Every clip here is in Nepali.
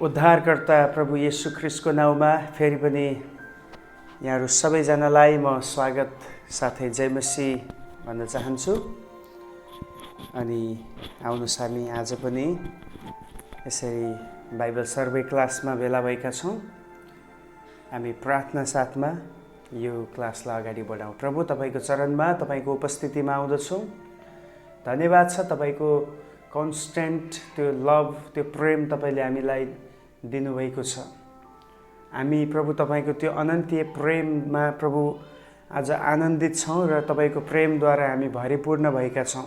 उद्धारकर्ता प्रभु येशू ख्रिस्टको नाउँमा फेरि पनि यहाँहरू सबैजनालाई म स्वागत साथै जय मसीह भन्न चाहन्छु। अनि आउनुहोस् हामी आज पनि यसरी बाइबल सर्वे क्लासमा भेला भएका छौँ। हामी प्रार्थना साथमा यो क्लासलाई अगाडि बढाउँ। प्रभु तपाईको चरणमा तपाईको उपस्थितिमा आउँदछौँ। धन्यवाद छ तपाईको कन्स्टेन्ट त्यो लभ त्यो प्रेम तपाईले हामीलाई दिनुभएको छ। हामी प्रभु तपाईको त्यो अनन्तीय प्रेममा प्रभु आज आनन्दित छौँ र तपाईको प्रेमद्वारा हामी भरिपूर्ण भएका छौँ।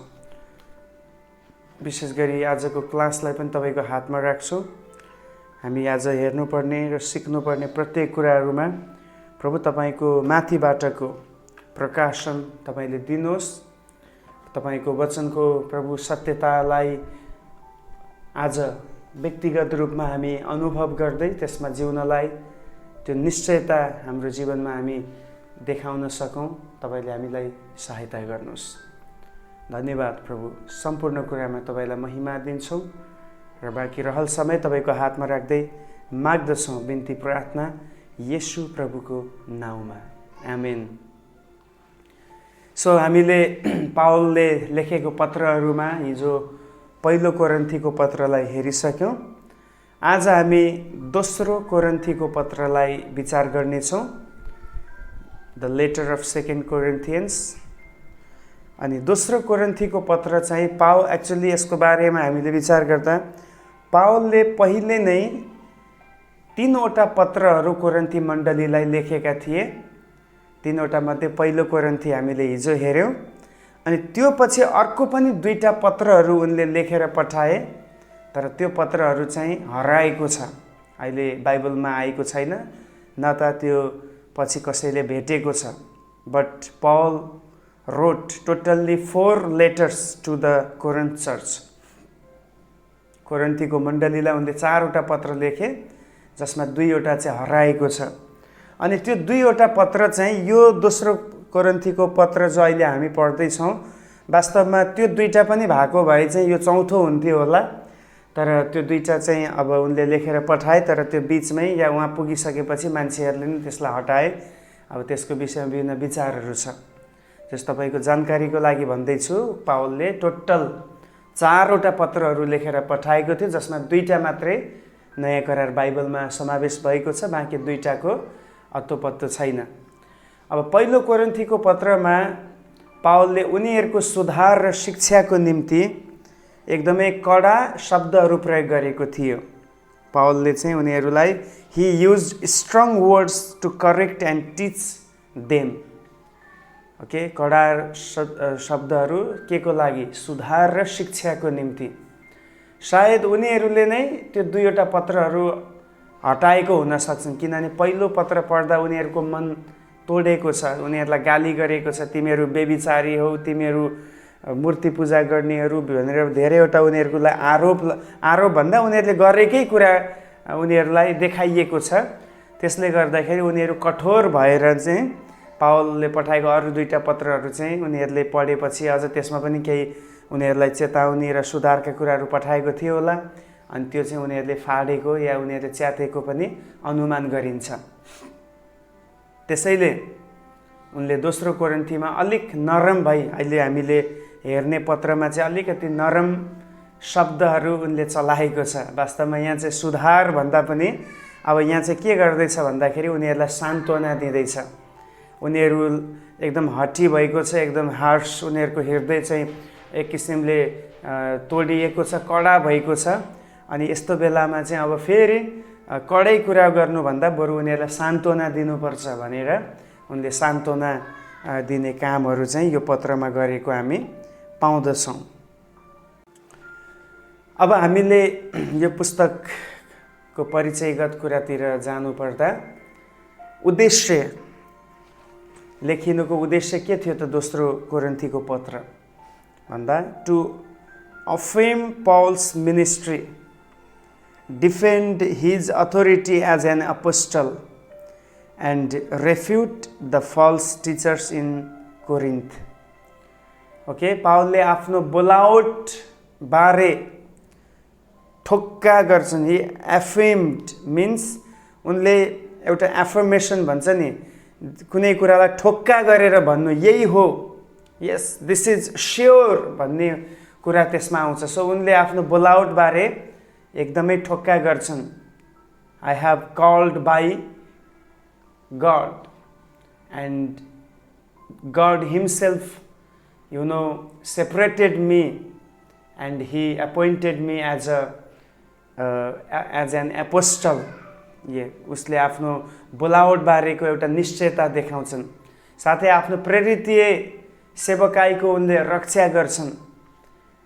विशेष गरी आजको क्लासलाई पनि तपाईको हातमा राख्छौँ। हामी आज हेर्नुपर्ने र सिक्नुपर्ने प्रत्येक कुराहरूमा प्रभु तपाईको माथिबाटको प्रकाशन तपाईले दिनुहोस्। तपाईको वचनको प्रभु सत्यतालाई आज व्यक्तिगत रूपमा हामी अनुभव गर्दै त्यसमा जिउनलाई त्यो निश्चयता हाम्रो जीवनमा हामी देखाउन सकौँ। तपाईले हामीलाई सहायता गर्नुहोस्। धन्यवाद प्रभु। सम्पूर्ण कुरामा तपाईलाई महिमा दिन्छौँ र बाँकी रहल समय तपाईको हातमा राख्दै माग्दछौँ बिन्ती प्रार्थना येशू प्रभुको नाउँमा, आमेन। सो हामीले पावलले लेखेको पत्रहरूमा हिजो पहिलो कोरिन्थीको पत्रलाई हेरिसक्यौँ। आज हामी दोस्रो कोरिन्थीको पत्रलाई विचार गर्नेछौँ, the letter of second Corinthians. अनि दोस्रो कोरिन्थीको पत्र चाहिँ एक्चुअली यसको बारेमा हामीले विचार गर्दा पावलले पहिले नै 3वटा पत्रहरू कोरिन्थी मण्डलीलाई लेखेका थिए। 3वटा मध्ये पहिलो कोरिन्थी हामीले हिजो हेऱ्यौँ। अनि त्यो पछि अर्को पनि 2टा पत्रहरू उनले लेखेर पठाए, तर त्यो पत्रहरू चाहिँ हराएको छ। अहिले बाइबलमा आएको छैन, न त त्यो पछि कसैले भेटेको छ। But Paul wrote totally 4 letters to the Corinth church. कोरिन्थीको मण्डलीलाई उनले 4वटा पत्र लेखे, जसमा 2वटा चाहिँ हराएको छ। अनि त्यो 2वटा पत्र चाहिँ यो दोस्रो कोरिन्थीको पत्र जो अहिले हामी पढ्दैछौँ, वास्तवमा त्यो 2टा पनि भएको भए चाहिँ यो चौथो हुन्थ्यो होला। तर त्यो 2टा चाहिँ अब उनले लेखेर पठाए, तर त्यो बिचमै या उहाँ पुगिसकेपछि मान्छेहरूले नि त्यसलाई हटाए। अब त्यसको विषयमा विभिन्न विचारहरू छ। जस तपाईँको जानकारीको लागि भन्दैछु, पावलले टोटल 4वटा पत्रहरू लेखेर पठाएको थियो, जसमा 2टा मात्रै नयाँ करार बाइबलमा समावेश भएको छ। बाँकी 2टाको अत्तो छैन। अब पहिलो कोरिन्थीको पत्रमा पावलले उनीहरूको सुधार र शिक्षाको निम्ति एकदमै कडा शब्दहरू प्रयोग गरेको थियो। पावलले चाहिँ उनीहरूलाई he used strong words to correct and teach them. Okay, कडा शब्दहरू के को लागि? सुधार र शिक्षाको निम्ति। सायद उनीहरूले नै त्यो 2वटा पत्रहरू हटाएको हुन सक्छन्, किनभने पहिलो पत्र पढ्दा उनीहरूको मन तोडेको छ। उनीहरूलाई गाली गरेको छ, तिमीहरू बेविचारी हौ, तिमीहरू मूर्ति पूजा गर्नेहरू भनेर धेरैवटा उनीहरूलाई आरोप भन्दा उनीहरूले गरेकै कुरा उनीहरूलाई देखाइएको छ। त्यसले गर्दाखेरि उनीहरू कठोर भएर चाहिँ पावलले पठाएको अरू 2टा पत्रहरू चाहिँ उनीहरूले पढेपछि अझ त्यसमा पनि केही उनीहरूलाई चेतावनी र सुधारका कुराहरू पठाएको थियो होला। अनि त्यो चाहिँ उनीहरूले फाडेको या उनीहरूले च्यातेको पनि अनुमान गरिन्छ। त्यसैले उनले दोस्रो कोरिन्थीमा अलिक नरम भई, अहिले हामीले हेर्ने पत्रमा चाहिँ अलिकति नरम शब्दहरू उनले चलाएको छ। वास्तवमा यहाँ चाहिँ सुधार भन्दा पनि अब यहाँ चाहिँ के गर्दैछ भन्दाखेरि उनीहरूलाई सान्त्वना दिँदैछ। उनीहरू एकदम हठी भएको छ, एकदम हार्स, उनीहरूको हृदय चाहिँ एक किसिमले तोडिएको छ, कडा भएको छ। अनि यस्तो बेलामा चाहिँ अब फेरि कडै कुरा गर्नुभन्दा बरु उनीहरूलाई सान्त्वना दिनुपर्छ भनेर उनले सान्त्वना दिने कामहरू चाहिँ यो पत्रमा गरेको हामी पाउँदछौँ। अब हामीले यो पुस्तकको परिचयगत कुरातिर जानुपर्दा उद्देश्य, लेखिनुको उद्देश्य के थियो त दोस्रो कोरिन्थीको पत्र भन्दा to affirm Paul's ministry, defend his authority as an apostle and refute the false teachers in Corinth. Okay, पावलले आफ्नो बोलावट बारे ठोक्का गर्छन्। हि एफर्म्ड मिन्स उनले एउटा एफर्मेसन भन्छ नि, कुनै कुरालाई ठोक्का गरेर भन्नु यही हो, यस दिस इज स्योर भन्ने कुरा त्यसमा आउँछ। सो उनले आफ्नो बोलावटबारे एकदमै ठोक्का गर्छन्। I have called by God and God himself separated me and he appointed me as an apostle। उसले आफ्नो बोलावट बारेको एउटा निश्चयता देखाउँछन्। साथै आफ्नो प्रेरितीय सेवकाईको उनले रक्षा गर्छन्,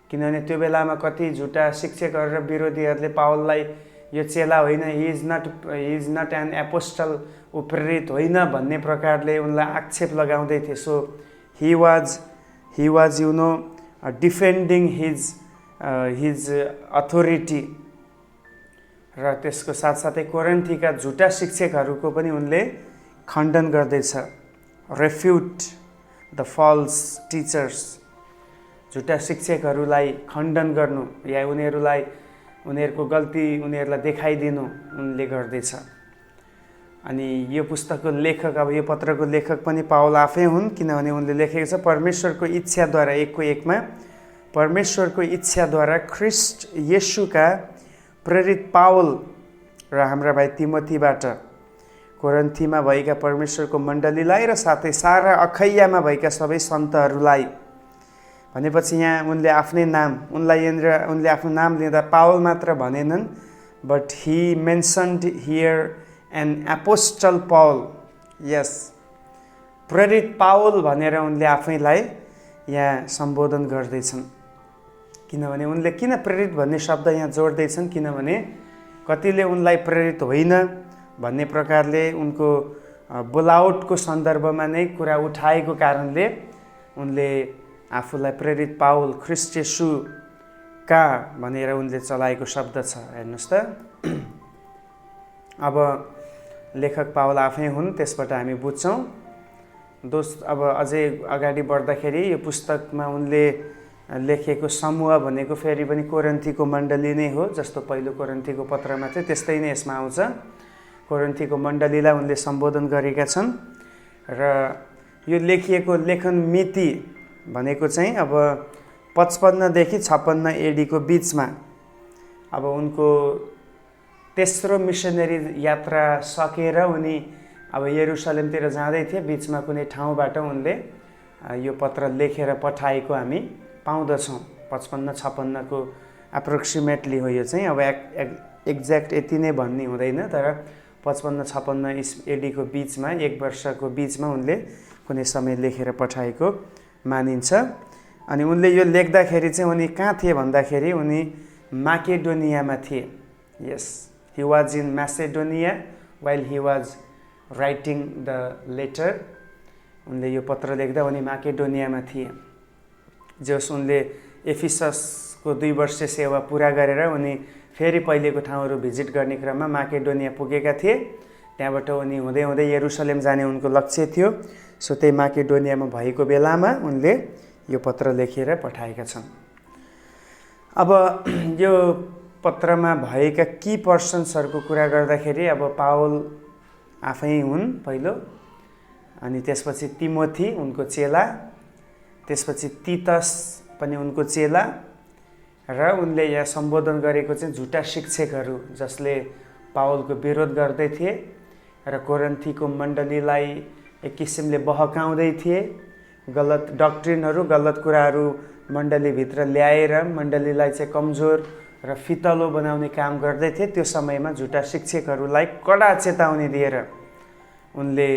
किनभने त्यो बेलामा कति झुटा शिक्षकहरू र विरोधीहरूले पावललाई यो चेला होइन, he is not an apostle, ऊ प्रेरित होइन भन्ने प्रकारले उनलाई आक्षेप लगाउँदै थिए। So he was defending his authority। र त्यसको साथसाथै कोरिन्थीका झुटा शिक्षकहरूको पनि उनले खण्डन गर्दैछ। रेफ्युट द फल्स टिचर्स, झुटा शिक्षकहरूलाई खण्डन गर्नु या उनीहरूको गल्ती उनीहरूलाई देखाइदिनु उनले गर्दैछ। अनि यो पुस्तकको लेखक, अब यो पत्रको लेखक पनि पावल आफै हुन्, किनभने उनले लेखेको छ परमेश्वरको इच्छाद्वारा, 1:1 परमेश्वरको इच्छाद्वारा ख्रिस्ट येशूका प्रेरित पावल र हाम्रा भाइ तिमोथीबाट कोरिन्थीमा भएका परमेश्वरको मण्डलीलाई र साथै सारा अखैयामा भएका सबै सन्तहरूलाई। भनेपछि यहाँ उनले आफ्नै नाम, उनले आफ्नो नाम लिँदा पावल मात्र भनेनन्, but he mentioned here an apostle Paul. Yes, प्रेरित पावल भनेर उनले आफैलाई यहाँ सम्बोधन गर्दैछन्। किनभने उनले किन प्रेरित भन्ने शब्द यहाँ जोड्दैछन्, किनभने कतिले उनलाई प्रेरित होइन भन्ने प्रकारले उनको बोलावटको सन्दर्भमा नै कुरा उठाएको कारणले उनले आफूलाई प्रेरित पावल ख्रिस्ट येशूका भनेर उनले चलाएको शब्द छ। हेर्नुहोस् त, अब लेखक पावल आफै हुन्, त्यसबाट हामी बुझ्छौँ। अब अझै अगाडि बढ्दाखेरि यो पुस्तकमा उनले लेखेको समूह भनेको फेरि पनि कोरिन्थीको मण्डली नै हो, जस्तो पहिलो कोरिन्थीको पत्रमा थियो त्यस्तै नै यसमा आउँछ। कोरिन्थीको मण्डलीलाई उनले सम्बोधन गरेका छन् र यो लेखिएको लेखन मिति भनेको चाहिँ अब 55 देखि 56 एडीको बिचमा। अब उनको तेस्रो मिसनरी यात्रा सकेर उनी अब यरुसलेमतिर जाँदै थिए, बिचमा कुनै ठाउँबाट उनले यो पत्र लेखेर पठाएको हामी पाउँदछौँ। 55-56 को एप्रोक्सिमेटली हो यो चाहिँ, अब एक्ज्याक्ट यति नै भन्ने हुँदैन, तर 55-56 एडीको बिचमा, 1 वर्षको बिचमा उनले कुनै समय लेखेर पठाएको मानिन्छ। अनि उनले यो लेख्दाखेरि चाहिँ उनी कहाँ थिए भन्दाखेरि उनी माकेडोनियामा थिए। यस, he was in Macedonia while he was writing the letter। उनले यो पत्र लेख्दा उनी माकेडोनियामा थिए। जस उनले एफिससको 2 वर्षे सेवा पुरा गरेर उनी फेरि पहिलेको ठाउँहरू भिजिट गर्ने क्रममा माकेडोनिया पुगेका थिए। त्यहाँबाट उनी हुँदै हुँदै यरुसलेम जाने उनको लक्ष्य थियो। सो त्यही माकेडोनियामा भएको बेलामा उनले यो पत्र लेखेर पठाएका छन्। अब यो पत्रमा भएका की पर्सन्सहरूको कुरा गर्दाखेरि अब पावल आफै हुन् पहिलो, अनि त्यसपछि तिमोथी उनको चेला, त्यसपछि तीतस पनि उनको चेला, र उनले यहाँ सम्बोधन गरेको चाहिँ झुटा शिक्षकहरू जसले पावलको विरोध गर्दै थिए र कोरिन्थीको मण्डलीलाई एक किसिमले बहकाउँदै थिए। गलत डक्ट्रिनहरू, गलत कुराहरू मण्डलीभित्र ल्याएर मण्डलीलाई चाहिँ कमजोर र फितलो बनाउने काम गर्दै थिए। त्यो समयमा झुटा शिक्षकहरूलाई कडा चेतावनी दिएर उनले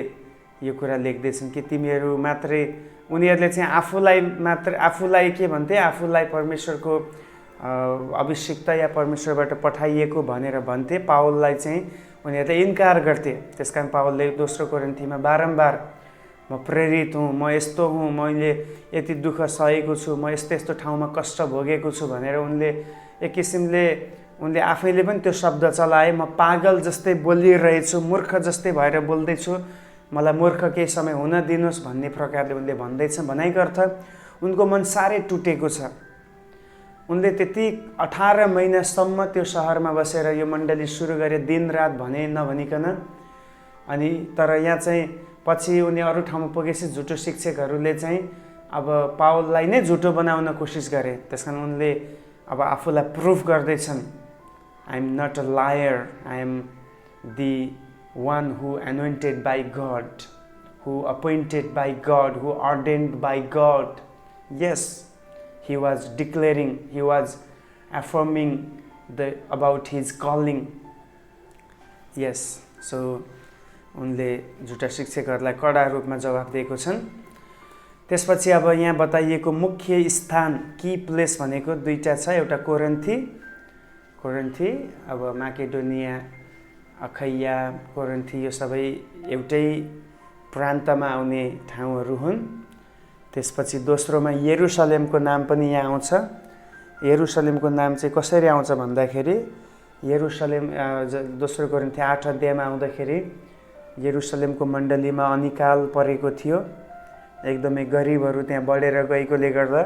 यो कुरा लेख्दैछन् कि तिमीहरू मात्रै, उनीहरूले चाहिँ आफूलाई के भन्थे, आफूलाई परमेश्वरको अभिषिक्त या परमेश्वरबाट पठाइएको भनेर भन्थे। पावललाई चाहिँ उनीहरूले इन्कार गर्थे। त्यसकारण पावलले दोस्रो कोरिन्थीमा बारम्बार म प्रेरित हुँ, म यस्तो हुँ, मैले यति दुःख सहेको छु, म यस्तो यस्तो ठाउँमा कष्ट भोगेको छु भनेर उनले एक किसिमले उनले आफैले पनि त्यो शब्द चलाए। म पागल जस्तै बोलिरहेछु, मूर्ख जस्तै भएर बोल्दैछु, मलाई मूर्ख केही समय हुन दिनुहोस् भन्ने प्रकारले उनले भन्दैछ। भनाइको अर्थ उनको मन साह्रै टुटेको छ। उनले त्यति 18 महिनासम्म त्यो सहरमा बसेर यो मण्डली सुरु गरे, दिनरात भने नभनिकन। अनि तर यहाँ चाहिँ पछि उनी अरू ठाउँमा पुगेपछि झुटो शिक्षकहरूले चाहिँ अब पावललाई नै झुटो बनाउन कोसिस गरे। त्यसकारण उनले अब आफूलाई प्रुफ गर्दैछन्, I am not a liar, I am the one who anointed by God, who appointed by God, who ordained by God. Yes, he was declaring, he was affirming about his calling. Yes, so उनले झुटा शिक्षकहरूलाई कडा रूपमा जवाफ दिएको छन्। त्यसपछि अब यहाँ बताइएको मुख्य स्थान की प्लेस भनेको दुईटा छ, एउटा कोरिन्थी अब माकेडोनिया, अखैया, कोरिन्थी यो सबै एउटै प्रान्तमा आउने ठाउँहरू हुन्। त्यसपछि दोस्रोमा यरुशलेमको नाम पनि यहाँ आउँछ। यरुशलेमको नाम चाहिँ कसरी आउँछ भन्दाखेरि यरुशलेम दोस्रो कोरिन्थी 8 अध्यायमा आउँदाखेरि यरुशलेमको मण्डलीमा अनिकाल परेको थियो। एकदमै गरिबहरू त्यहाँ बढेर गएकोले गर्दा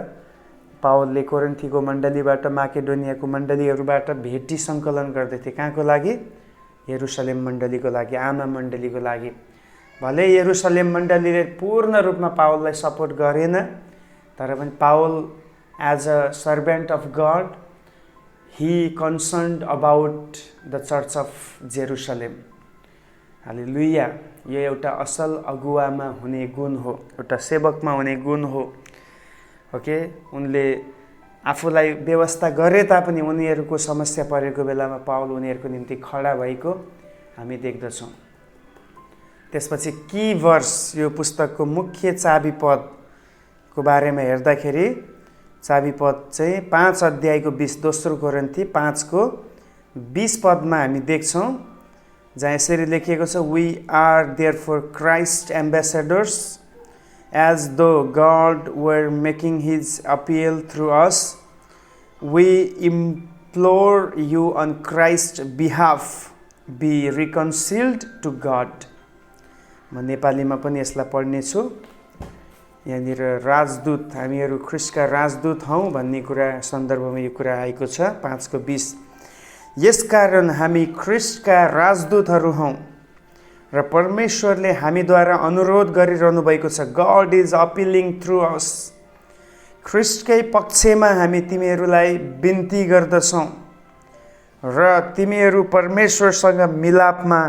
पावलले कोरिन्थीको मण्डलीबाट माकेडोनियाको मण्डलीहरूबाट भेटी सङ्कलन गर्दैथे। कहाँको लागि? यरुशलेम मण्डलीको लागि, आमा मण्डलीको लागि। भले यरुशलेम मण्डलीले पूर्ण रूपमा पावललाई सपोर्ट गरेन, तर पनि Paul as a servant of God he concerned about the church of Jerusalem. Hallelujah. यो एउटा असल अगुवामा हुने गुण हो, एउटा सेवकमा हुने गुण हो। ओके, उनले आफूलाई व्यवस्था गरे तापनि उनीहरूको समस्या परेको बेलामा पावल उनीहरूको निम्ति खडा भएको हामी देख्दछौँ। त्यसपछि की वर्स, यो पुस्तकको मुख्य चाबी पदको बारेमा हेर्दाखेरि चाबी पद चाहिँ 5 अध्यायको 20, दोस्रो कोरिन्थी 5 को 20 पदमा हामी देख्छौँ, जहाँ यसरी लेखिएको छ, we are therefore Christ ambassadors as though God were making his appeal through us. We implore you on Christ's behalf, be reconciled to God. म नेपालीमा पनि यसलाई पढ्ने छु। यहाँनिर राजदूत, हामीहरू ख्रिस्टका राजदूत हौँ भन्ने कुरा सन्दर्भमा यो कुरा आएको छ। 5 को 20, यसकारण हामी ख्रिस्टका राजदूतहरू हौँ र परमेश्वरले हामीद्वारा अनुरोध गरिरहनु भएको छ। गड इज अपिलिङ थ्रु अस। ख्रिस्टकै पक्षमा हामी तिमीहरूलाई बिन्ती गर्दछौँ र तिमीहरू परमेश्वरसँग मिलापमा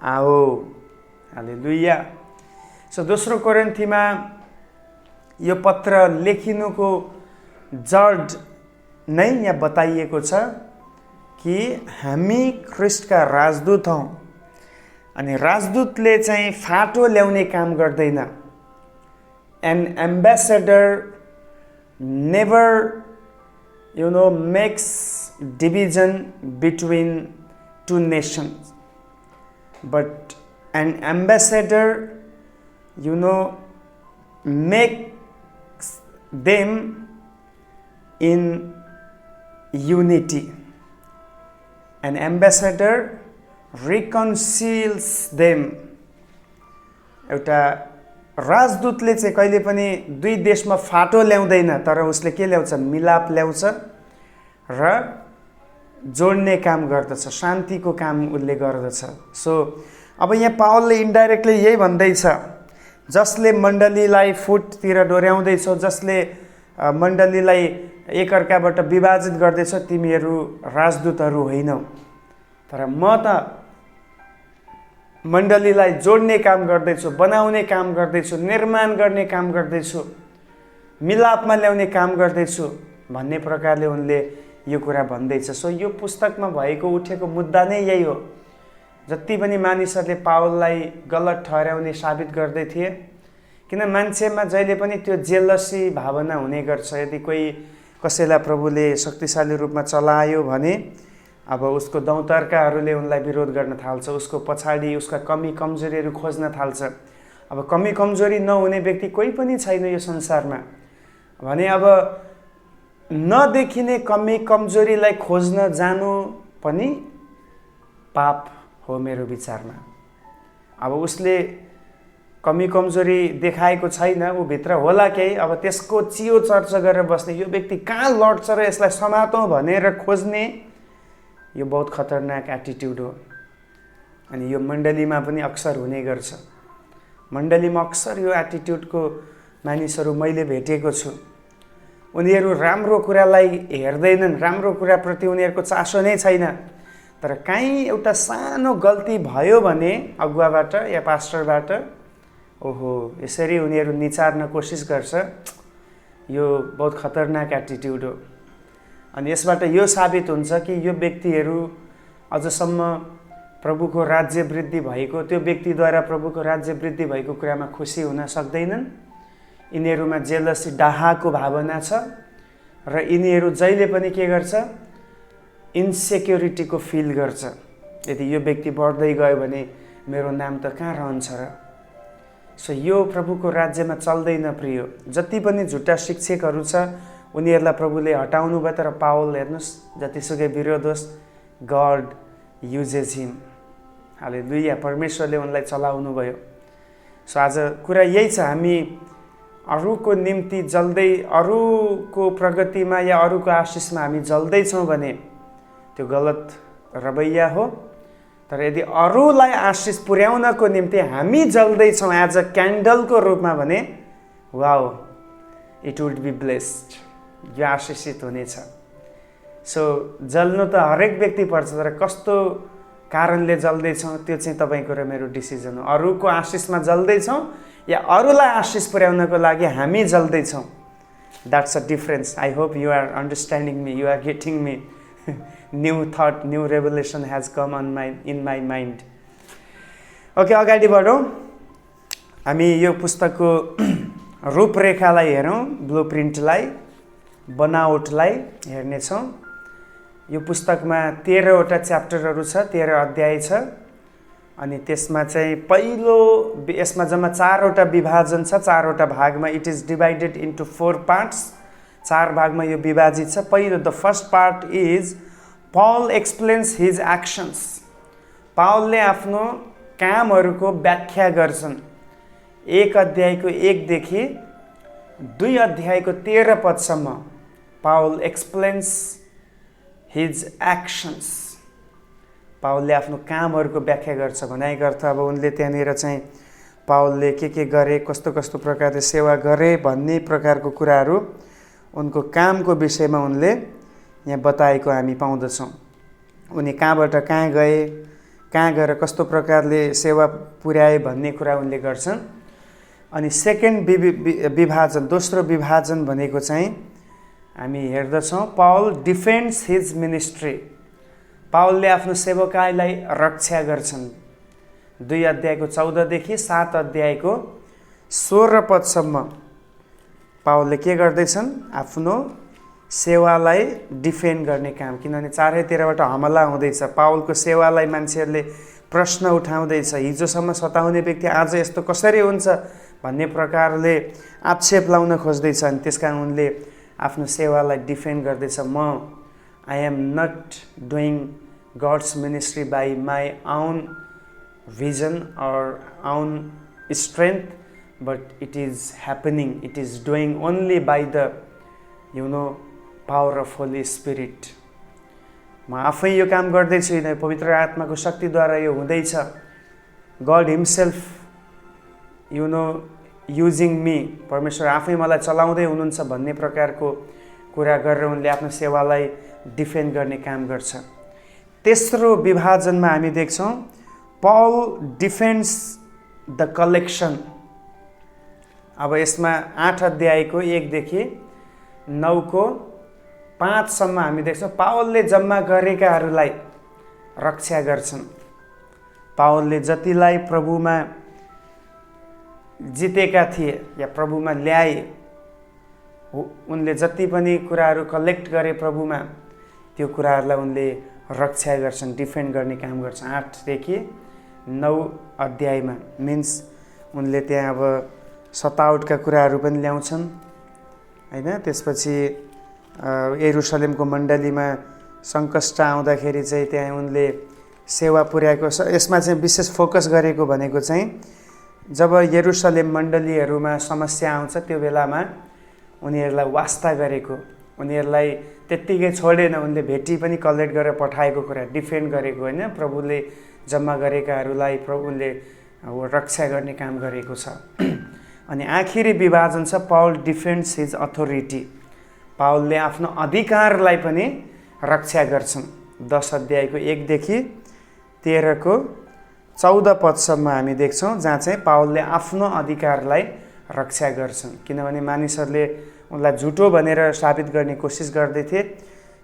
आओ। हालेलुया। सो दोस्रो कोरिन्थीमा यो पत्र लेखिनुको जड नै यहाँ बताइएको छ कि हामी ख्रिस्टका राजदूत हौँ। अनि राजदूतले चाहिँ फाटो ल्याउने काम गर्दैन। An ambassador never makes division between two nations, but an ambassador makes them in unity. An ambassador reconciles them। एउटा राजदूतले चाहिँ कहिले पनि दुई देशमा फाटो ल्याउँदैन, तर उसले के ल्याउँछ? मिलाप ल्याउँछ र जोड्ने काम गर्दछ, शान्तिको काम उसले गर्दछ। सो अब यहाँ पावलले इन्डाइरेक्टली यही भन्दैछ, जसले मण्डलीलाई फुटतिर डोर्याउँदैछौ, जसले मण्डलीलाई एकअर्काबाट विभाजित गर्दैछ, तिमीहरू राजदूतहरू होइनौ। तर म त मण्डलीलाई जोड्ने काम गर्दैछु, बनाउने काम गर्दैछु, निर्माण गर्ने काम गर्दैछु, मिलापमा ल्याउने काम गर्दैछु भन्ने प्रकारले उनले यो कुरा भन्दैछ। सो यो पुस्तकमा भएको उठेको मुद्दा नै यही हो। जति पनि मानिसहरूले पावललाई गलत ठहर्याउने साबित गर्दै थिए, किन मान्छेमा जहिले पनि त्यो जेलसी भावना हुने गर्छ। यदि कोही कसैलाई प्रभुले शक्तिशाली रूपमा चलायो भने अब उसको दौतर्काहरूले उनलाई विरोध गर्न थाल्छ, उसको पछाडि उसका कमी कमजोरीहरू खोज्न थाल्छ। अब कमी कमजोरी नहुने व्यक्ति कोही पनि छैन यो संसारमा भने अब नदेखिने कमी कमजोरीलाई खोज्न जानु पनि पाप हो मेरो विचारमा। अब उसले कमी कमजोरी देखाएको छैन, ऊ भित्र होला केही, अब त्यसको चियो चर्चा गरेर बस्ने, यो व्यक्ति कहाँ लड्छ र यसलाई समातौँ भनेर खोज्ने, यो बहुत खतरनाक एटिट्युड हो। अनि यो मण्डलीमा पनि अक्सर हुने गर्छ। मण्डलीमा अक्सर यो एटिट्युडको मानिसहरू मैले भेटेको छु। उनीहरू राम्रो कुरालाई हेर्दैनन्, राम्रो कुराप्रति उनीहरूको चासो नै छैन, तर काहीँ एउटा सानो गल्ती भयो भने अगुवाबाट या पास्टरबाट, ओहो, यसरी उनीहरू निचार्न कोसिस गर्छ। यो बहुत खतरनाक एटिट्युड हो। अनि यसबाट यो साबित हुन्छ कि यो व्यक्तिहरू अझसम्म प्रभुको राज्य वृद्धि भएको, त्यो व्यक्तिद्वारा प्रभुको राज्य वृद्धि भएको कुरामा खुसी हुन सक्दैनन्। यिनीहरूमा जेलसी, डाहाको भावना छ र यिनीहरू जहिले पनि के गर्छ, इन्सेक्युरिटीको फिल गर्छ। यदि यो व्यक्ति बढ्दै गयो भने मेरो नाम त कहाँ रहन्छ र। सो यो प्रभुको राज्यमा चल्दैन प्रिय। जति पनि झुटा शिक्षकहरू छ उनीहरूलाई प्रभुले हटाउनु भयो, तर पावल हेर्नुहोस्, जतिसुकै विरोध होस्, गड युजेज हिम। हालेलुया, परमेश्वरले उनलाई चलाउनु भयो। सो आज कुरा यही छ, हामी अरूको निम्ति जल्दै, अरूको प्रगतिमा या अरूको आशिषमा हामी जल्दैछौँ भने त्यो गलत रवैया हो। तर यदि अरूलाई आशिष पुर्याउनको निम्ति हामी जल्दैछौँ एज अ क्यान्डलको रूपमा भने, wow, it would be blessed, यो आशिषित हुनेछ। सो जल्नु त हरेक व्यक्ति पर्छ, तर कस्तो कारणले जल्दैछौँ त्यो चाहिँ तपाईँको र मेरो डिसिजन हो। अरूको आशिषमा जल्दैछौँ या अरूलाई आशिष पुर्याउनको लागि हामी जल्दैछौँ, that's a difference. I hope you are understanding me, you are getting me. New thought, new revelation has come in my mind. Okay, अगाडि बढौँ। हामी यो पुस्तकको रूपरेखालाई हेरौँ, ब्लू प्रिन्टलाई, बनावटलाई हेर्नेछौँ। यो पुस्तकमा 13वटा च्याप्टरहरू छ, 13 अध्याय छ। अनि त्यसमा चाहिँ पहिलो, यसमा जम्मा 4वटा विभाजन छ, 4वटा भागमा। It is divided into 4 parts, 4 भागमा यो विभाजित छ। पहिलो, the first part is Paul explains his actions. पावलले आफ्नो कामहरूको व्याख्या गर्छन्। 1 अध्यायको 1 देखि 2 अध्यायको 13 पदसम्म पावल एक्सप्लेन्स हिज एक्सन्स। पावलले आफ्नो कामहरूको व्याख्या गर्छ। भनाइको अर्थ अब उनले त्यहाँनिर चाहिँ पावलले के गरे, कस्तो कस्तो प्रकारले सेवा गरे भन्ने प्रकारको कुराहरू उनको कामको विषयमा उनले यहाँ बताएको हामी पाउँदछौँ। उनी कहाँबाट कहाँ गए, कहाँ गएर कस्तो प्रकारले सेवा पुर्याए भन्ने कुरा उनले गर्छन्। अनि सेकेन्ड विभाजन, दोस्रो विभाजन भनेको चाहिँ हामी हेर्दछौँ, पावल डिफेन्ड्स हिज मिनिस्ट्री। पावलले आफ्नो सेवकाईलाई रक्षा गर्छन्। 2 अध्यायको 14 देखि 7 अध्यायको 16 पदसम्म पावलले के गर्दैछन्, आफ्नो सेवालाई डिफेन्ड गर्ने काम। किनभने चारैतिरबाट हमला हुँदैछ, पावलको सेवालाई मान्छेहरूले प्रश्न उठाउँदैछ। हिजोसम्म सताउने व्यक्ति आज यस्तो कसरी हुन्छ भन्ने प्रकारले आक्षेप लाउन खोज्दैछ। अनि त्यस कारण उनले आफ्नो सेवालाई डिफेन्ड गर्दैछ। I am not doing God's ministry by my own vision or own strength, but it is happening, it is doing only by the power of Holy Spirit. म आफै यो काम गर्दैछु, पवित्र आत्माको शक्तिद्वारा यो हुँदैछ। गड हिमसेल्फ युजिङ मी, परमेश्वर आफै मलाई चलाउँदै हुनुहुन्छ भन्ने प्रकारको कुरा गरेर उनले आफ्नो सेवालाई डिफेन्ड गर्ने काम गर्छ। तेस्रो विभाजनमा हामी देख्छौँ, पल डिफेन्ड्स द कलेक्सन। अब यसमा 8 अध्यायको 1 देखि 9 को 5 सम्म हामी देख्छौँ पावलले जम्मा गरेकाहरूलाई रक्षा गर्छन्। पावलले जतिलाई प्रभुमा जितेका थिए या प्रभुमा ल्याए, उनले जति पनि कुराहरू कलेक्ट गरे प्रभुमा, त्यो कुराहरूलाई उनले रक्षा गर्छन्, डिफेन्ड गर्ने काम गर्छन्। 8 देखि 9 अध्यायमा मिन्स उनले त्यहाँ अब सतावटका कुराहरू पनि ल्याउँछन् हैन। त्यसपछि यरुशलेमको मण्डलीमा सङ्कष्ट आउँदाखेरि चाहिँ त्यहाँ उनले सेवा पुर्याएको छ। यसमा चाहिँ विशेष फोकस गरेको भनेको चाहिँ जब यरुशलेम मण्डलीहरूमा समस्या आउँछ त्यो बेलामा उनीहरूलाई वास्ता गरेको, उनीहरूलाई त्यत्तिकै छोडेन, उनले भेटी पनि कलेक्ट गरेर पठाएको कुरा, डिफेन्ड गरेको होइन, प्रभुले जम्मा गरेकाहरूलाई प्रभुले रक्षा गर्ने काम गरेको छ। अनि आखिरी विभाजन छ, पावल डिफेन्ड्स हिज अथोरिटी। पावलले आफ्नो अधिकारलाई पनि रक्षा गर्छन्। 10 अध्यायको 1 देखि 13 को 14 पदसम्म हामी देख्छौँ, जहाँ चाहिँ पावलले आफ्नो अधिकारलाई रक्षा गर्छन्। किनभने मानिसहरूले उनलाई झुटो भनेर साबित गर्ने कोसिस गर्दै थिए।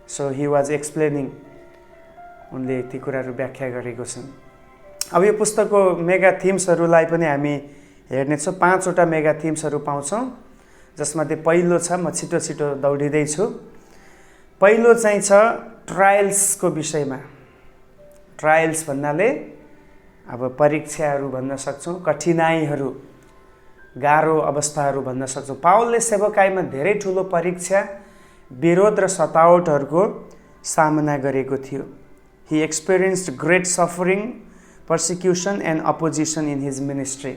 सो ही वाज एक्सप्लेनिङ, उनले ती कुराहरू व्याख्या गरेको छन्। अब यो पुस्तकको मेगा थिम्सहरूलाई पनि हामी हेर्नेछौँ। 5 वटा मेगा थिम्सहरू पाउँछौँ, जसमध्ये पहिलो छ, म छिटो छिटो दौडिँदैछु। पहिलो चाहिँ छ ट्रायल्सको विषयमा। ट्रायल्स भन्नाले अब परीक्षाहरू भन्न सक्छौँ, कठिनाइहरू, गाह्रो अवस्थाहरू भन्न सक्छौँ। पावलले सेवकाईमा धेरै ठुलो परीक्षा, विरोध र सतावटहरूको सामना गरेको थियो। He experienced great suffering, persecution and opposition in his ministry.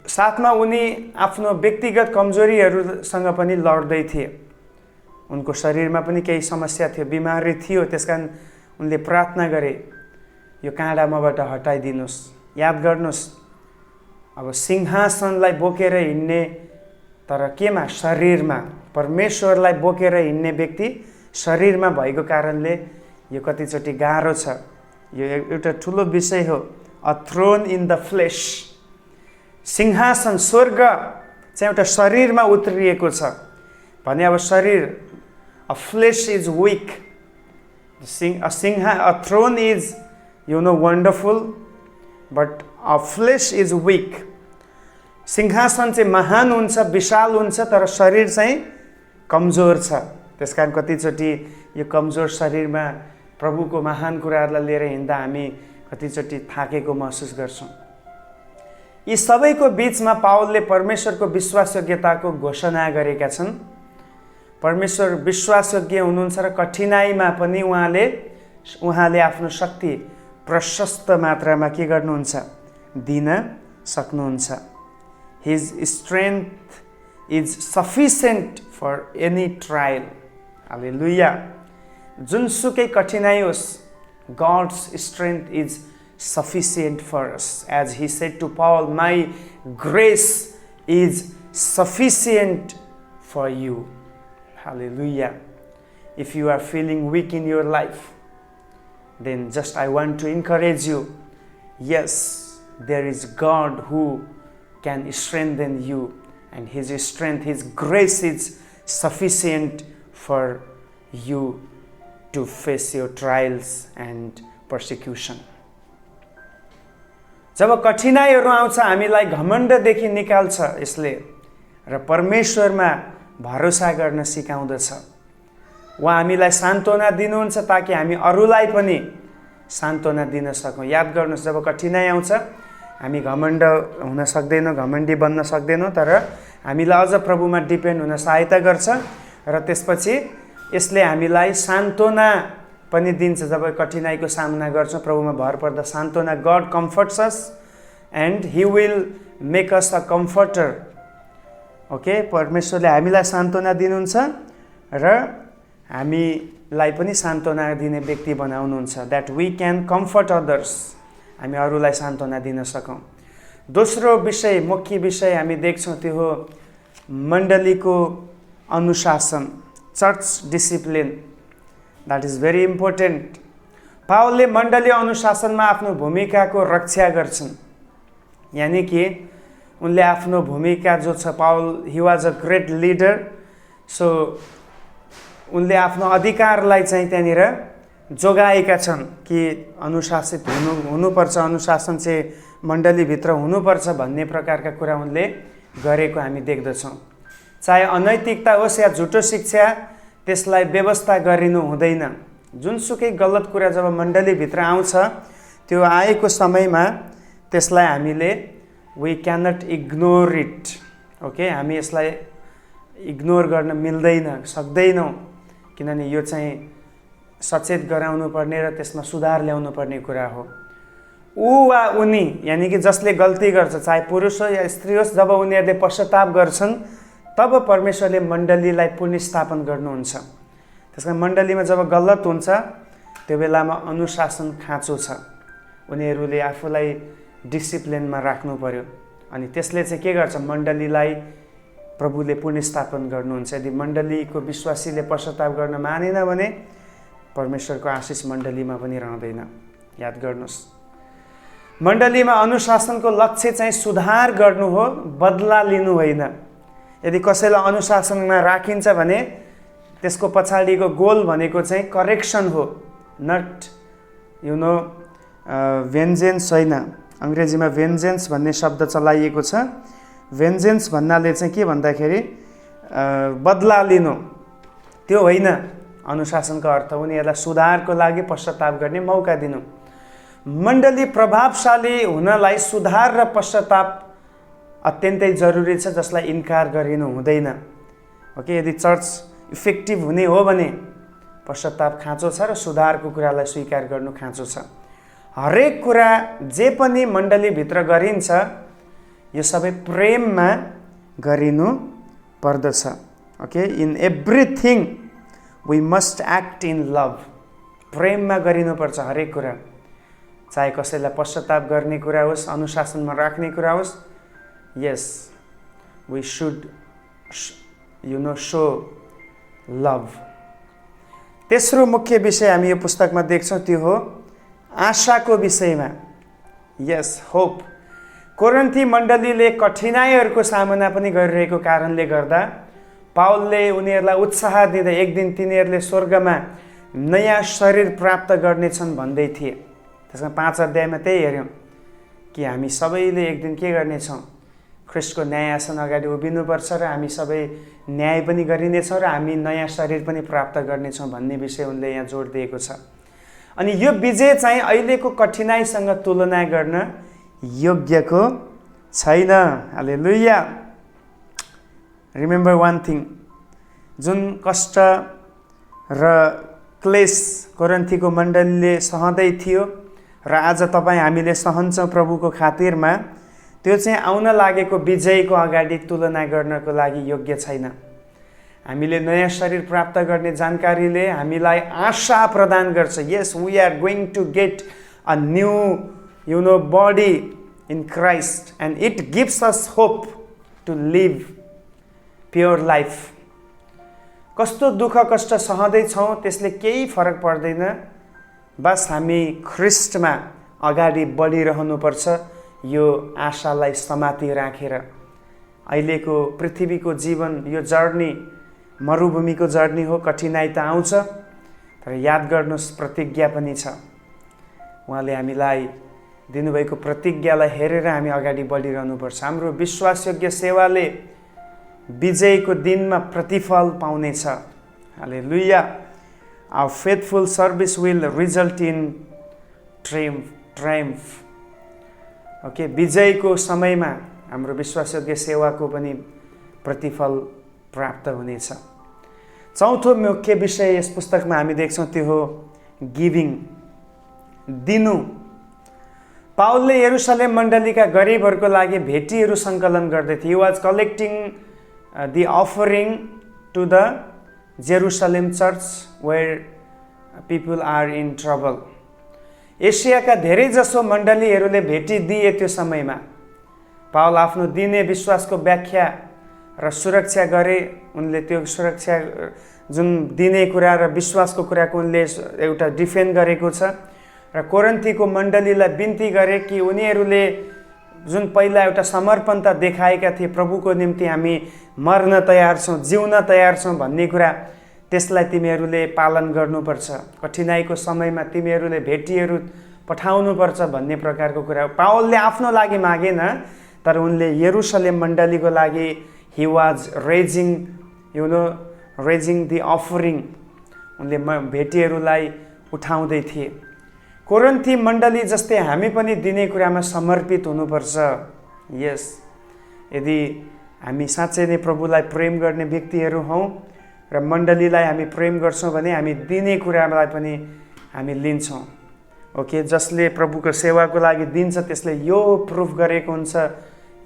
साथमा उनी आफ्नो व्यक्तिगत कमजोरीहरूसँग पनि लड्दै थिए। उनको शरीरमा पनि केही समस्या थियो, बिमारी थियो। त्यसकारण उनले प्रार्थना गरे, यो काँडा मबाट हटाइदिनुहोस्। याद गर्नुहोस्, अब सिंहासनलाई बोकेर हिँड्ने, तर केमा? शरीरमा। परमेश्वरलाई बोकेर हिँड्ने व्यक्ति शरीरमा भएको कारणले यो कतिचोटि गाह्रो छ। यो एउटा ठुलो विषय हो, a throne in the flesh. सिंहासन, स्वर्ग चाहिँ एउटा शरीरमा उत्रिएको छ भने अब शरीर, a flesh is weak. A throne is wonderful, but a flesh is weak. सिंहासन चाहिँ महान हुन्छ, विशाल हुन्छ, तर शरीर चाहिँ कमजोर छ। त्यसकारण कतिचोटि यो कमजोर शरीरमा प्रभुको महान कुराहरूलाई लिएर हिँड्दा हामी कतिचोटि थाकेको महसुस गर्छौँ। यी सबैको बिचमा पावलले परमेश्वरको विश्वासयोग्यताको घोषणा गरेका छन्। परमेश्वर विश्वासयोग्य हुनुहुन्छ र कठिनाइमा पनि उहाँले आफ्नो शक्ति प्रशस्त मात्रामा के गर्नुहुन्छ? दिन सक्नुहुन्छ। His strength is sufficient for any trial. Hallelujah. जुनसुकै कठिनाइ होस्, God's strength is sufficient for us. As he said to Paul, my grace is sufficient for you. Hallelujah. If you are feeling weak in your life, then just I want to encourage you. Yes, there is God who can strengthen you, and his strength, his grace is sufficient for you to face your trials and persecution. जब कठिनाइहरू आउँछ हामीलाई घमण्डदेखि निकाल्छ यसले, र परमेश्वरमा भरोसा गर्न सिकाउँदछ। उहाँ हामीलाई सान्त्वना दिनुहुन्छ ताकि हामी अरूलाई पनि सान्त्वना दिन सकौँ। याद गर्नुहोस्, जब कठिनाइ आउँछ हामी घमण्ड हुन सक्दैनौँ, घमण्डी बन्न सक्दैनौँ, तर हामीलाई अझ प्रभुमा डिपेन्ड हुन सहायता गर्छ। र त्यसपछि यसले हामीलाई सान्त्वना पनि दिन्छ। जब कठिनाइको सामना गर्छौँ प्रभुमा भर पर्दा सान्त्वना, God comforts us and he will make us a comforter. Okay, परमेश्वरले हामीलाई सान्त्वना दिनुहुन्छ र हामीलाई पनि सान्त्वना दिने व्यक्ति बनाउनुहुन्छ। That we can comfort others, हामी अरूलाई सान्त्वना दिन सकौँ। दोस्रो विषय, मुख्य विषय हामी देख्छौँ, त्यो हो मण्डलीको अनुशासन, church discipline. That is very important. पावलले मण्डलीय अनुशासनमा आफ्नो भूमिकाको रक्षा गर्छन्। यानि कि उनले आफ्नो भूमिका जो छ, Paul he was a great leader, so उनले आफ्नो अधिकारलाई चाहिँ त्यहाँनिर जोगाएका छन् कि अनुशासित हुनुपर्छ, अनुशासन चाहिँ मण्डलीभित्र हुनुपर्छ भन्ने प्रकारका कुरा उनले गरेको हामी देख्दछौँ। चाहे अनैतिकता होस् या झुटो शिक्षा, त्यसलाई व्यवस्था गरिनु हुँदैन। जुनसुकै गलत कुरा जब मण्डलीभित्र आउँछ, त्यो आएको समयमा त्यसलाई हामीले we cannot ignore it. Okay, हामी यसलाई इग्नोर गर्न मिल्दैन, सक्दैनौँ, किनभने यो चाहिँ सचेत गराउनु पर्ने र त्यसमा सुधार ल्याउनु पर्ने कुरा हो। ऊ वा उनी यानि कि जसले गल्ती गर्छ, चाहे पुरुष हो या स्त्री होस्, जब उनीहरूले पश्चाताप गर्छन् तब परमेश्वरले मण्डलीलाई पुनर्स्थापन गर्नुहुन्छ। त्यसकारण मण्डलीमा जब गलत हुन्छ त्यो बेलामा अनुशासन खाँचो छ, उनीहरूले आफूलाई डिसिप्लिनमा राख्नु पर्यो। अनि त्यसले चाहिँ के गर्छ, मण्डलीलाई प्रभुले पुनर्स्थापन गर्नुहुन्छ। यदि मण्डलीको विश्वासीले पश्चाताप गर्न मानेन भने परमेश्वरको आशिष मण्डलीमा पनि रहँदैन। याद गर्नुहोस्, मण्डलीमा अनुशासनको लक्ष्य चाहिँ सुधार गर्नु हो, बदला लिनु होइन। यदि कसैलाई अनुशासनमा राखिन्छ भने त्यसको पछाडिको गोल भनेको चाहिँ करेक्सन हो, नट भेन्जेन्स होइन। अङ्ग्रेजीमा भेन्जेन्स भन्ने शब्द चलाइएको छ। भेन्जेन्स भन्नाले चाहिँ के भन्दाखेरि बदला लिनु, त्यो होइन अनुशासनको अर्थ। उनीहरूलाई सुधारको लागि पश्चाताप गर्ने मौका दिनु। मण्डली प्रभावशाली हुनलाई सुधार र पश्चाताप अत्यन्तै जरुरी छ, जसलाई इन्कार गरिनु हुँदैन। ओके, यदि चर्च इफेक्टिभ हुने हो भने पश्चाताप खाँचो छ र सुधारको कुरालाई स्वीकार गर्नु खाँचो छ। हरेक कुरा जे पनि मण्डलीभित्र गरिन्छ यो सबै प्रेममा गरिनु पर्दछ। Okay, in everything we must act in love. प्रेममा गरिनुपर्छ हरेक कुरा, चाहे कसैलाई पश्चाताप गर्ने कुरा होस्, अनुशासनमा राख्ने कुरा होस्। यस, वी सुड सो लभ। तेस्रो मुख्य विषय हामी यो पुस्तकमा देख्छौँ, त्यो हो आशाको विषयमा। यस, होप। कोरिन्थी मण्डलीले कठिनाइहरूको सामना पनि गरिरहेको कारणले गर्दा पावलले उनीहरूलाई उत्साह दिँदै एक दिन तिनीहरूले स्वर्गमा नयाँ शरीर प्राप्त गर्नेछन् भन्दै थिए। त्यसमा 5 अध्यायमा त्यही हेऱ्यौँ कि हामी सबैले एक दिन के गर्नेछौँ, ख्रिस्टको न्यायासन अगाडि उभिनुपर्छ र हामी सबै न्याय पनि गरिनेछौँ र हामी नयाँ शरीर पनि प्राप्त गर्नेछौँ भन्ने विषय उनले यहाँ जोड दिएको छ। अनि यो विजय चाहिँ अहिलेको कठिनाइसँग तुलना गर्न योग्यको छैन। हालेलुया। रिमेम्बर वान थिङ, जुन कष्ट र क्लेश कोरिन्थीको मण्डलीले सहँदै थियो र आज तपाईँ हामीले सहन्छौँ प्रभुको खातिरमा, त्यो चाहिँ आउन लागेको विजयको अगाडि तुलना गर्नको लागि योग्य छैन। हामीले नयाँ शरीर प्राप्त गर्ने जानकारीले हामीलाई आशा प्रदान गर्छ। Yes, we are going to get a new body in Christ and it gives us hope to live pure life. कस्तो दुःख कष्ट सहँदैछौँ त्यसले केही फरक पर्दैन, बस हामी ख्रिस्टमा अगाडि बढिरहनुपर्छ यो आशालाई समाति राखेर। अहिलेको पृथ्वीको जीवन यो जर्नी मरुभूमिको जर्नी हो, कठिनाइ त आउँछ, तर याद गर्नुहोस् प्रतिज्ञा पनि छ। उहाँले हामीलाई दिनुभएको प्रतिज्ञालाई हेरेर हामी अगाडि बढिरहनुपर्छ। हाम्रो विश्वासयोग्य सेवाले विजयको दिनमा प्रतिफल पाउनेछ। Hallelujah. Our faithful service will result in triumph. Okay, विजयको समयमा हाम्रो विश्वासयोग्य सेवाको पनि प्रतिफल प्राप्त हुनेछ। चौथो मुख्य विषय यस पुस्तकमा हामी देख्छौँ, त्यो हो गिभिङ, दिनु। पावलले यरुशलेम मण्डलीका गरिबहरूको लागि भेटीहरू सङ्कलन गर्दै थिए। He was collecting the offering to the Jerusalem church where people are in trouble. एसियाका धेरैजसो मण्डलीहरूले भेटी दिए त्यो समयमा। पावल आफ्नो दिने विश्वासको व्याख्या र सुरक्षा गरे। उनले त्यो सुरक्षा जुन दिने कुरा र विश्वासको कुराको उनले एउटा डिफेन्ड गरेको छ र कोरिन्थीको मण्डलीलाई बिन्ती गरे कि उनीहरूले जुन पहिला एउटा समर्पणता देखाएका थिए, प्रभुको निम्ति हामी मर्न तयार छौँ, जिउन तयार छौँ भन्ने कुरा, त्यसलाई तिमीहरूले पालन गर्नुपर्छ। कठिनाइको समयमा तिमीहरूले भेटीहरू पठाउनुपर्छ भन्ने प्रकारको कुरा पावलले आफ्नो लागि मागेन, तर उनले यरुशलेम मण्डलीको लागि he was raising the offering। उनले भेटीहरूलाई उठाउँदै थिए। कोरिन्थी मण्डली जस्तै हामी पनि दिने कुरामा समर्पित हुनुपर्छ। यस, यदि हामी साँच्चै नै प्रभुलाई प्रेम गर्ने व्यक्तिहरू हौँ र मण्डलीलाई हामी प्रेम गर्छौँ भने हामी दिने कुरालाई पनि हामी लिन्छौँ। ओके, जसले प्रभुको सेवाको लागि दिन्छ त्यसले यो प्रुफ गरेको हुन्छ,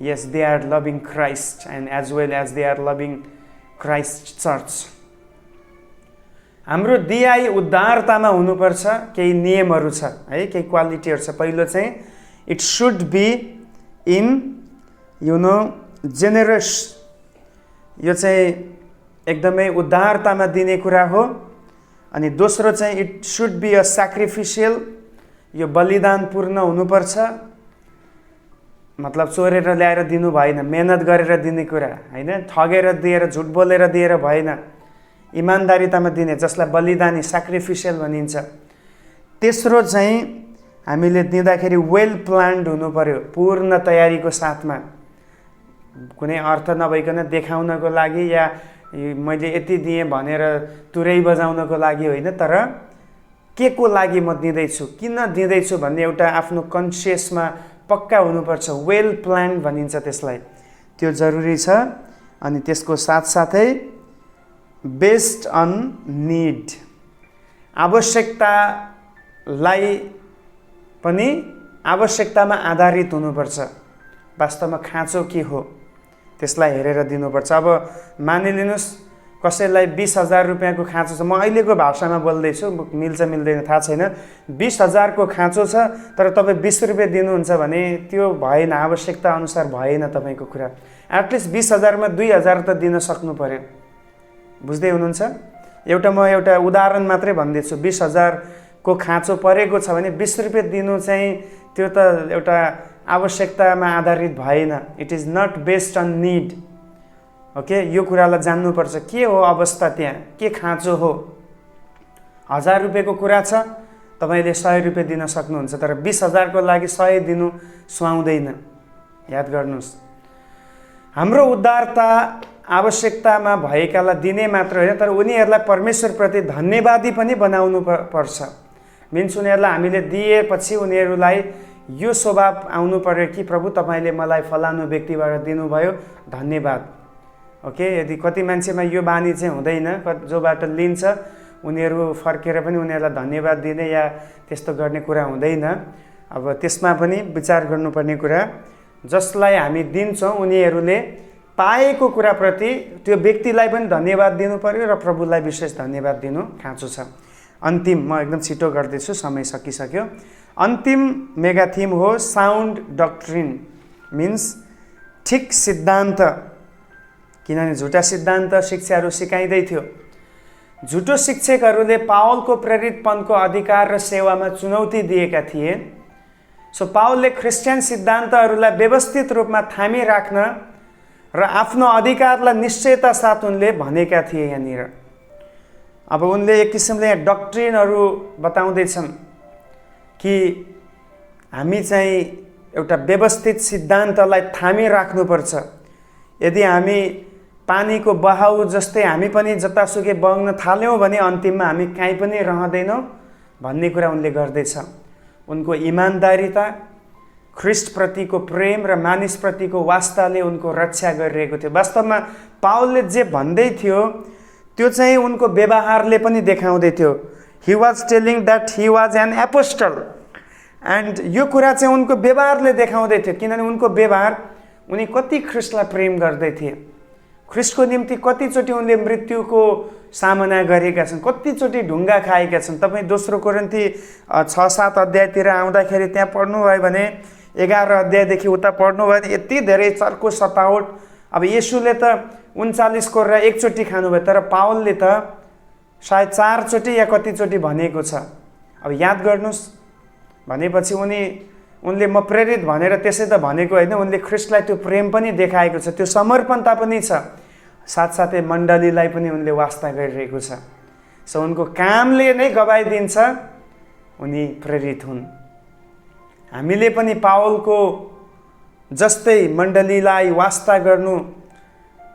yes they are loving Christ and as well as they are loving Christ church. हाम्रो दियाई उद्धारतामा हुनुपर्छ, केही नियमहरू छ है, केही क्वालिटीहरू छ। पहिलो चाहिँ it should be in generous, यो चाहिँ एकदमै उद्धारतामा दिने कुरा हो। अनि दोस्रो चाहिँ इट सुड बी अ स्याक्रिफिसियल, यो बलिदानपूर्ण हुनुपर्छ, मतलब चोरेर ल्याएर दिनु भएन, मेहनत गरेर दिने कुरा होइन, ठगेर दिएर झुट बोलेर दिएर भएन, इमान्दारितामा दिने, जसलाई बलिदानी स्याक्रिफिसियल भनिन्छ। तेस्रो चाहिँ हामीले दिँदाखेरि वेल प्लान्ड हुनु पर्यो, पूर्ण तयारीको साथमा, कुनै अर्थ नभइकन देखाउनको लागि या मैले यति दिएँ भनेर तुरै बजाउनको लागि होइन, तर के को लागि म दिँदैछु, किन दिँदैछु भन्ने एउटा आफ्नो कन्सियसमा पक्का हुनुपर्छ। वेल प्लान भनिन्छ त्यसलाई, त्यो जरुरी छ। अनि त्यसको साथसाथै बेस्ड अन निड, आवश्यकतालाई पनि आवश्यकतामा आधारित हुनुपर्छ। वास्तवमा खाँचो के हो त्यसलाई हेरेर दिनुपर्छ। अब मानिलिनुहोस् कसैलाई 20,000 रुपियाँको खाँचो छ, म अहिलेको भाषामा बोल्दैछु, मिल्छ मिल्दैन थाहा छैन, 20,000 को खाँचो छ तर तपाईँ 20 रुपियाँ दिनुहुन्छ भने त्यो भएन, आवश्यकता अनुसार भएन तपाईँको कुरा। एटलिस्ट 20,000 मा 2,000 त दिन सक्नु पर्यो। बुझ्दै हुनुहुन्छ? एउटा उदाहरण मात्रै भन्दैछु। 20,000 को खाँचो परेको छ भने 20 रुपियाँ दिनु चाहिँ त्यो त एउटा आवश्यकतामा आधारित भएन। It is not based on need. Okay, यो कुरालाई जान्नुपर्छ, के हो अवस्था, त्यहाँ के खाँचो हो। 1000 रुपियाँको कुरा छ, तपाईँले 100 रुपियाँ दिन सक्नुहुन्छ, तर 20,000 को लागि 100 दिनु सुहाउँदैन। याद गर्नुहोस्, हाम्रो उद्धारता आवश्यकतामा भएकालाई दिने मात्र होइन, तर उनीहरूलाई परमेश्वरप्रति धन्यवादी पनि बनाउनु पर्छ। मिन्स उनीहरूलाई हामीले दिएपछि उनीहरूलाई यो स्वभाव आउनु पर्यो कि प्रभु तपाईँले मलाई फलानु व्यक्तिबाट दिनुभयो, धन्यवाद। ओके, यदि कति मान्छेमा यो बानी चाहिँ हुँदैन, जोबाट लिन्छ उनीहरू फर्केर पनि उनीहरूलाई धन्यवाद दिने या त्यस्तो गर्ने कुरा हुँदैन। अब त्यसमा पनि विचार गर्नुपर्ने कुरा, जसलाई हामी दिन्छौँ उनीहरूले पाएको कुराप्रति त्यो व्यक्तिलाई पनि धन्यवाद दिनु पर्यो र प्रभुलाई विशेष धन्यवाद दिनु खाँचो छ। अन्तिम, म एकदम छिटो गर्दैछु, समय सकिसक्यो। अन्तिम मेगा थिम हो साउन्ड डक्ट्रिन, मिन्स ठिक सिद्धान्त। किनभने झुटा सिद्धान्त शिक्षाहरू सिकाइँदै थियो। झुटो शिक्षकहरूले पावलको प्रेरितपनको अधिकार र सेवामा चुनौती दिएका थिए। सो पावलले क्रिस्चियन सिद्धान्तहरूलाई व्यवस्थित रूपमा थामी राख्न र आफ्नो अधिकारलाई निश्चयता साथ उनले भनेका थिए। यहाँनिर अब उनले एक किसिमले यहाँ डक्ट्रिनहरू बताउँदैछन् कि हामी चाहिँ एउटा व्यवस्थित सिद्धान्तलाई थामी राख्नुपर्छ। यदि हामी पानीको बहाउ जस्तै हामी पनि जतासुकै बग्न थाल्यौँ भने अन्तिममा हामी कहीँ पनि रहँदैनौँ भन्ने कुरा उनले गर्दैछ। उनको इमान्दारिता, ख्रिस्टप्रतिको प्रेम र मानिसप्रतिको वास्ताले उनको रक्षा गरिरहेको थियो। वास्तवमा पावलले जे भन्दै थियो त्यो चाहिँ उनको व्यवहारले पनि देखाउँदै थियो। He was telling that he was an apostle, and यो कुरा चाहिँ उनको व्यवहारले देखाउँदै थियो। किनभने उनको व्यवहार, उनी कति ख्रिस्टलाई प्रेम गर्दै थिए, ख्रिस्टको निम्ति कतिचोटि उनले मृत्युको सामना गरेका छन्, कतिचोटि ढुङ्गा खाएका छन्। तपाईँ दोस्रो कोरिन्थी 6-7 अध्यायतिर आउँदाखेरि त्यहाँ पढ्नुभयो भने 11 अध्यायदेखि उता पढ्नुभयो भने यति धेरै चर्को सतावट। अब येशूले त 39 कोर्रा एकचोटि खानुभयो, तर पावलले त सायद 4 चोटि या कतिचोटि भनेको छ। अब याद गर्नुहोस्, भनेपछि उनले म प्रेरित भनेर त्यसै त भनेको होइन, उनले ख्रिस्टलाई त्यो प्रेम पनि देखाएको छ, त्यो समर्पणता पनि छ। साथसाथै मण्डलीलाई पनि उनले वास्ता गरिरहेको छ। सो उनको कामले नै गवाइदिन्छ उनी प्रेरित हुन्। हामीले पनि पावलको जस्तै मण्डलीलाई वास्ता गर्नु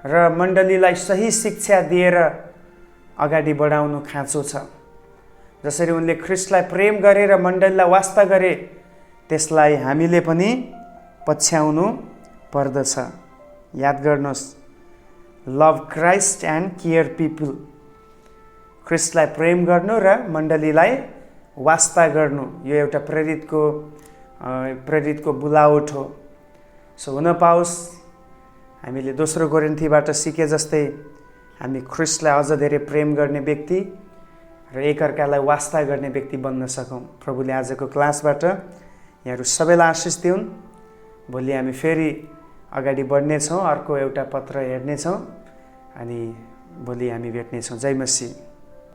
र मण्डलीलाई सही शिक्षा दिएर अगाडि बढाउनु खाँचो छ। जसरी उनले ख्रिस्टलाई प्रेम गरे र मण्डलीलाई वास्ता गरे, त्यसलाई हामीले पनि पछ्याउनु पर्दछ। याद गर्नुहोस्, love Christ and care people. ख्रिस्टलाई प्रेम गर्नु र मण्डलीलाई वास्ता गर्नु यो एउटा प्रेरितको बुलावट हो। सो हुन पाओस् हामीले दोस्रो कोरिन्थीबाट सिके जस्तै हामी ख्रिस्टलाई अझ धेरै प्रेम गर्ने व्यक्ति र एकअर्कालाई वास्ता गर्ने व्यक्ति बन्न सकौँ। प्रभुले आजको क्लासबाट यहाँहरू सबैलाई आशिष दिउन्। भोलि हामी फेरि अगाडि बढ्नेछौँ, अर्को एउटा पत्र हेर्नेछौँ अनि भोलि हामी भेट्नेछौँ। जय मसीह।